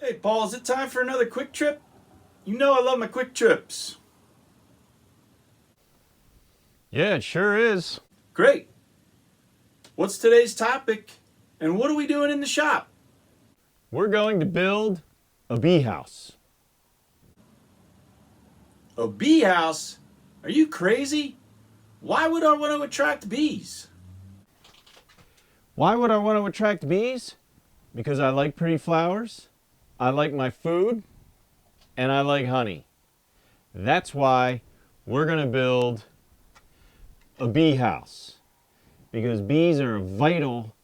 Hey, Paul, is it time for another quick trip? You know I love my quick trips. Yeah, it sure is. Great. What's today's topic, and what are we doing in the shop? We're going to build a bee house. A bee house? Are you crazy? Why would I want to attract bees? Why would I want to attract bees? Because I like pretty flowers, I like my food, and I like honey. That's why we're going to build a bee house. Because bees are a vital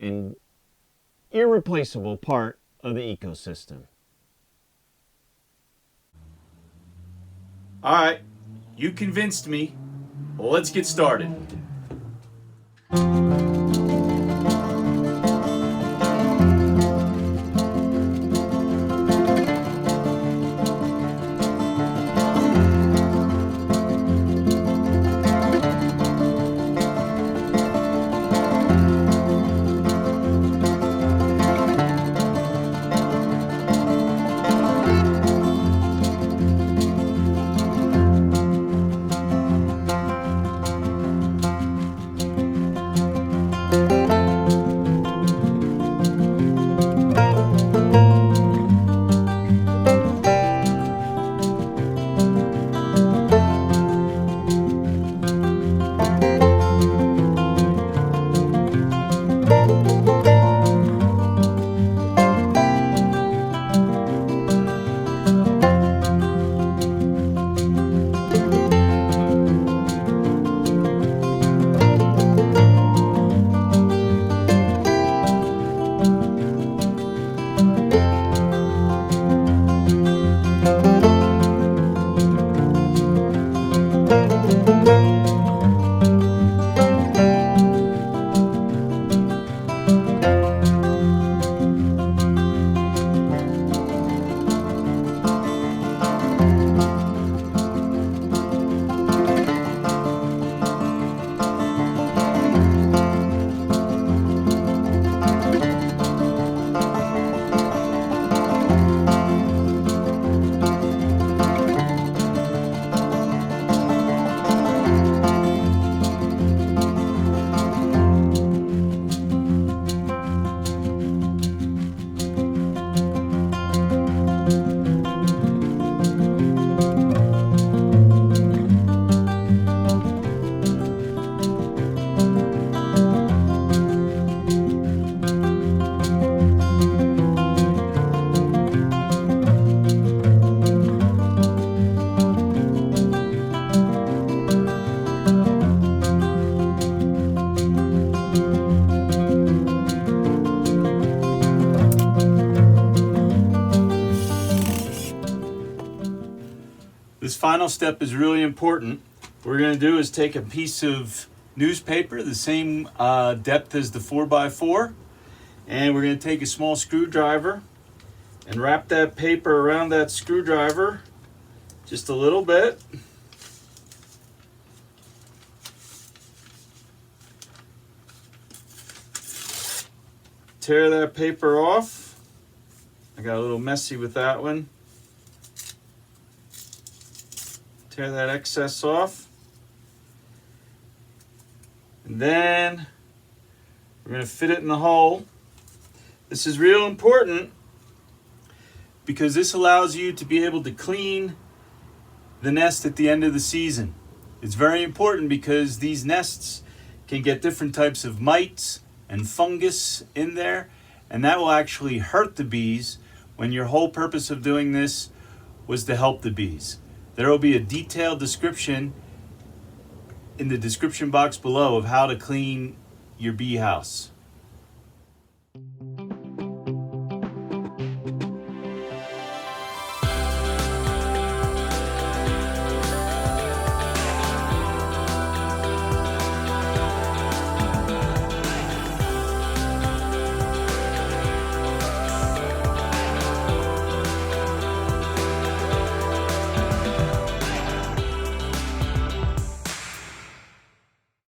and irreplaceable part of the ecosystem. All right, you convinced me. Well, let's get started. This final step is really important. What we're going to do is take a piece of newspaper, the same depth as the 4x4, and we're going to take a small screwdriver and wrap that paper around that screwdriver just a little bit. Tear that paper off. I got a little messy with that one. Tear that excess off. And then we're going to fit it in the hole. This is real important because this allows you to be able to clean the nest at the end of the season. It's very important because these nests can get different types of mites and fungus in there, and that will actually hurt the bees when your whole purpose of doing this was to help the bees. There will be a detailed description in the description box below of how to clean your bee house.